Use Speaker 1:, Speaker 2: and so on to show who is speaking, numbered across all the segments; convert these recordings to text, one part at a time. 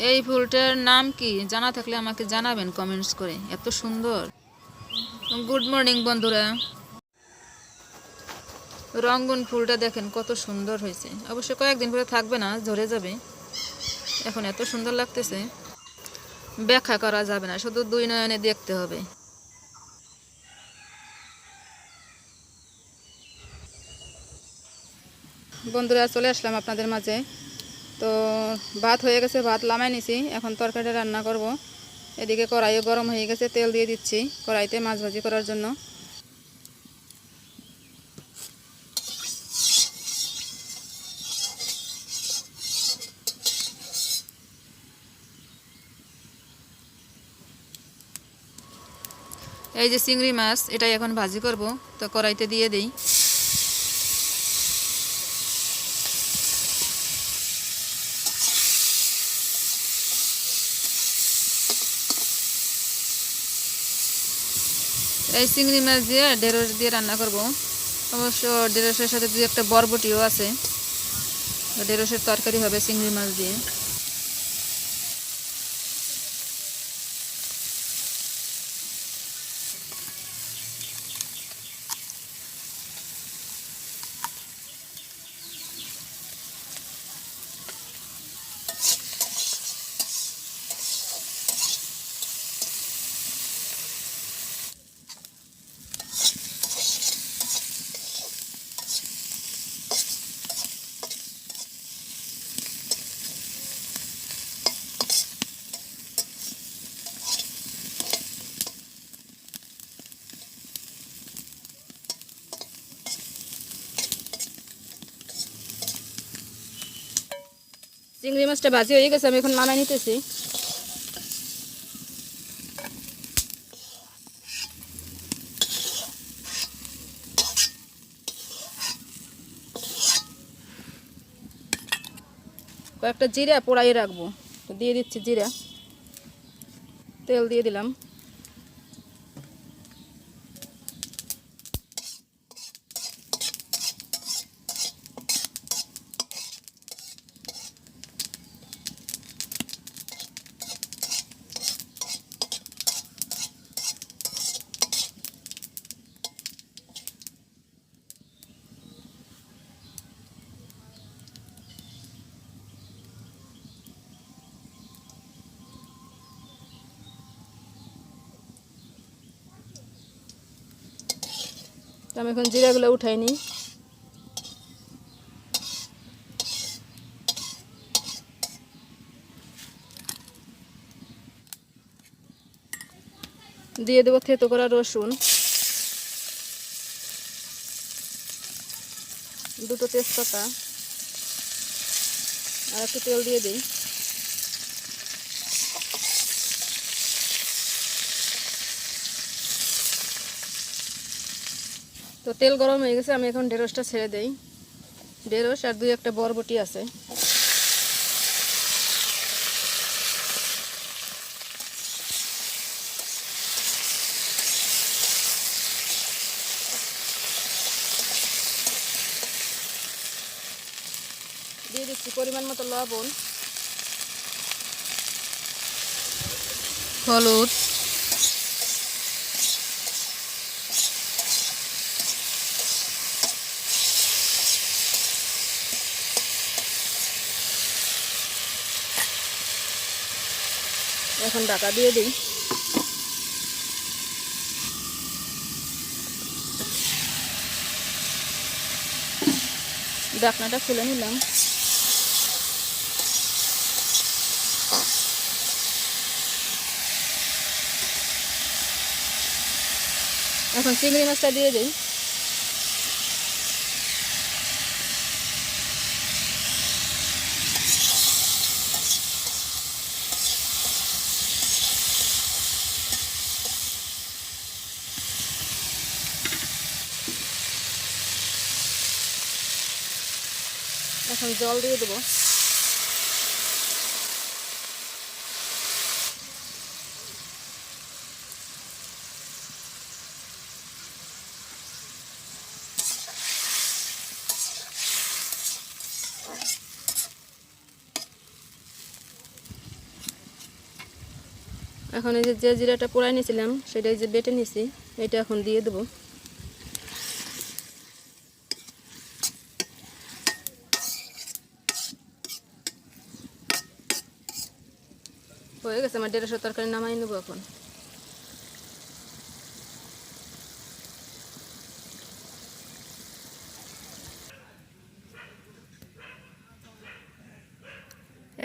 Speaker 1: এই ফুলটার নাম কি জানা থাকলে আমাকে জানাবেন কমেন্টস করে। এত সুন্দর। গুড মর্নিং বন্ধুরা। রঙ্গন ফুলটা দেখেন কত সুন্দর হয়েছে। অবশ্য কয়েকদিন পরে থাকবে না, ঝরে যাবে। এখন এত সুন্দর লাগতেছে, ব্যাখ্যা করা যাবে না, শুধু দুই নয়নে দেখতে হবে। বন্ধুরা চলে আসলাম আপনাদের মাঝে। তো ভাত হয়ে গেছে, ভাত লামাই নিছি, এখন তরকারিটা রান্না করব। এদিকে কড়াইও গরম হয়ে গেছে, তেল দিয়ে দিচ্ছি কড়াইতে মাছ ভাজি করার জন্য। এই যে চিংড়ি মাছ, এটাই এখন ভাজি করব, তো কড়াইতে দিয়ে দিই। এই চিংড়ি মাছ দিয়ে ঢেঁড়স দিয়ে রান্না করব। অবশ্য ঢেঁড়সের সাথে দুই একটা বরবটিও আছে, ঢেঁড়সের তরকারি হবে চিংড়ি মাছ দিয়ে। চিংড়ি মাছটা ভাজি হয়ে গেছে, আমি এখন নামাই নিতেছি। কয়েকটা জিরা পোড়াই রাখবো, তো দিয়ে দিচ্ছি জিরা। তেল দিয়ে দিলাম। তো আমি এখন জিরাগুলো উঠাই নিই। দিয়ে দেবো থেতো করা রসুন, দুটো তেজপাতা, আর একটু তেল দিয়ে দিই। তো তেল গরম হয়ে গেছে, আমি এখন ঢেঁড়সটা ছেড়ে দেই। ঢেঁড়স আর দুই একটা বরবটি আছে। দিয়ে দিচ্ছি পরিমাণ মতো লবণ, হলুদ, এখন ঢাকা দিয়ে দিই। ঢাকনাটা খুলে নিলাম। এখন চিংড়ি মাছটা দিয়ে দিই। এখন জল দিয়ে দেবো। এখন এই যে জিরাটা পোড়াই নিয়েছিলাম সেটা এই যে বেটে নিছি, এটা এখন দিয়ে দেবো। হয়ে গেছে আমার 150 তরকারি, নামাই নেবো এখন।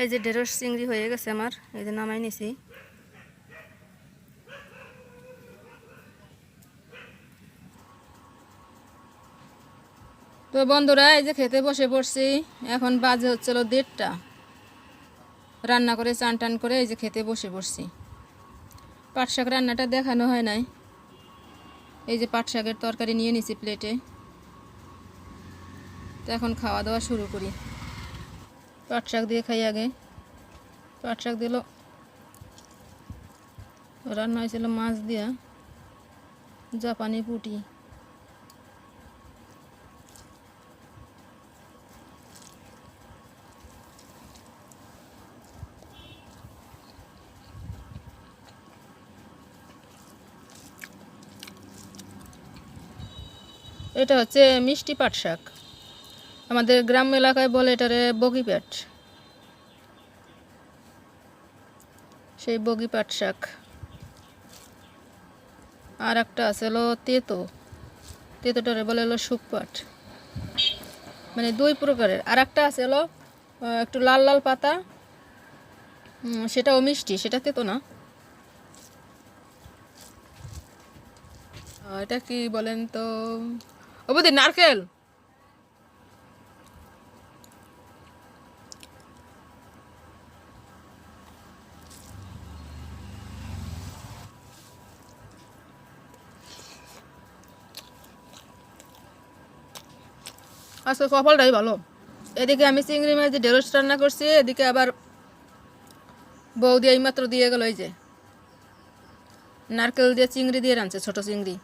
Speaker 1: এই যে 150 চিংড়ি হয়ে গেছে আমার, এই যে নামাই নিছি। তো বন্ধুরা এই যে খেতে বসে পড়ছি, এখন বাজে হচ্ছিল 1:30। রান্না করে চান টান করে এই যে খেতে বসে পড়ছি। পাট শাক রান্নাটা দেখানো হয় নাই, এই যে পাট শাকের তরকারি নিয়ে নিছি প্লেটে। তো এখন খাওয়া দাওয়া শুরু করি। পাট শাক দিয়ে খাই আগে। পাট শাক দিল রান্না হয়েছিল মাছ দিয়া, জাপানি পুঁটি। এটা হচ্ছে মিষ্টি পাট শাক, আমাদের গ্রাম এলাকায় বলে এটারে বগি পাট, সেই বগি পাট শাক। আর একটা আছে হলো তেতোটারে বলে হলো শুক পাট, মানে 2 প্রকারের। আর একটা আছে হলো একটু লাল লাল পাতা, সেটাও মিষ্টি, সেটা তেতো না। এটা কি বলেন তো, ও বুঝি নারকেল। আজকে কপালটাই ভালো, এদিকে আমি চিংড়ি মাছ দিয়ে ঢেঁড়স রান্না করছি, এদিকে আবার বৌদি এইমাত্র দিয়ে গেল এই যে নারকেল দিয়ে চিংড়ি দিয়ে রাঁধছে, ছোট চিংড়ি।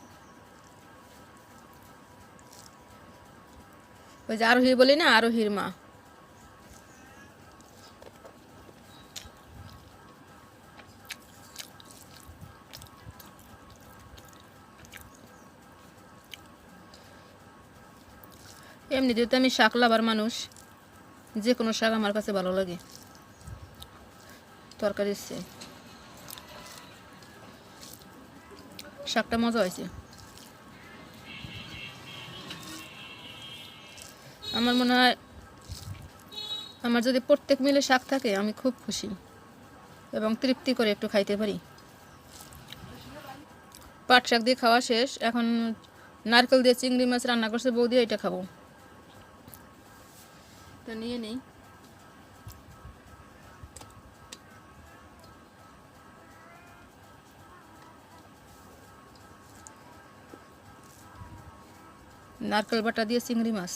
Speaker 1: ওই যে আরোহী বলি না, আরোহীর মা। এমনিতে তো আমি শাক লাভার মানুষ, যে কোনো শাক আমার কাছে ভালো লাগে তরকারির চেয়ে। শাকটা মজা হয়েছে। আমার মনে হয় আমার যদি প্রত্যেক মিলে শাক থাকে আমি খুব খুশি এবং তৃপ্তি করে একটু খাইতে পারি। পাট শাক দিয়ে খাওয়া শেষ, এখন নারকেল দিয়ে চিংড়ি মাছ রান্না করছে বৌদি, এটা খাবো। তো নিয়ে নেই। নারকেল বাটা দিয়ে চিংড়ি মাছ।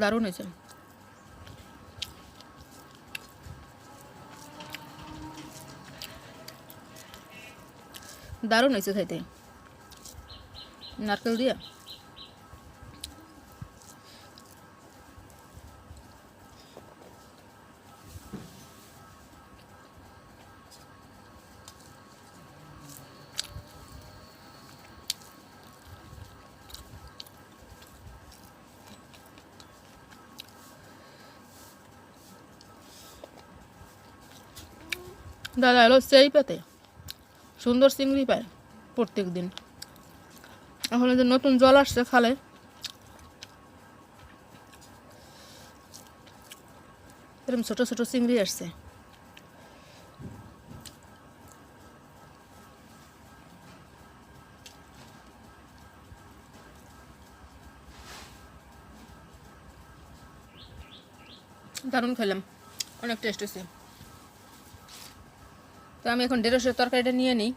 Speaker 1: দারুণ হয়েছে। দারুণ হয়েছে খাইতে, নারকেল দিয়া। দাদা এলো সেই পাতে সুন্দর চিংড়ি পায় প্রত্যেক দিন। এখন যে নতুন জল আসছে খালে, এরকম ছোট ছোট চিংড়ি আসছে। দারুণ খেলাম, অনেক টেস্ট হয়েছে। তো আমি এখন ঢেঁড়সের তরকারিটা নিয়ে নিই।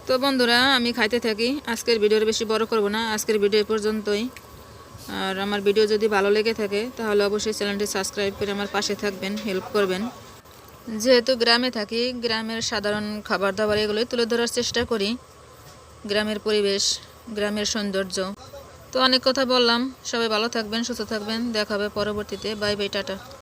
Speaker 1: তো বন্ধুরা আমি খাইতে থাকি। আজকের ভিডিওর বেশি বড় করব না, আজকের ভিডিও পর্যন্তই। আর আমার ভিডিও যদি ভালো লেগে থাকে তাহলে অবশ্যই চ্যানেলটি সাবস্ক্রাইব করে আমার পাশে থাকবেন, হেল্প করবেন। যেহেতু গ্রামে থাকি, গ্রামের সাধারণ খাবার দাবার এগুলোই তুলে ধরার চেষ্টা করি। গ্রামের পরিবেশ, গ্রামের সৌন্দর্য। তো অনেক কথা বললাম, সবাই ভালো থাকবেন, সুস্থ থাকবেন, দেখা হবে পরবর্তীতে। Bye bye, tata.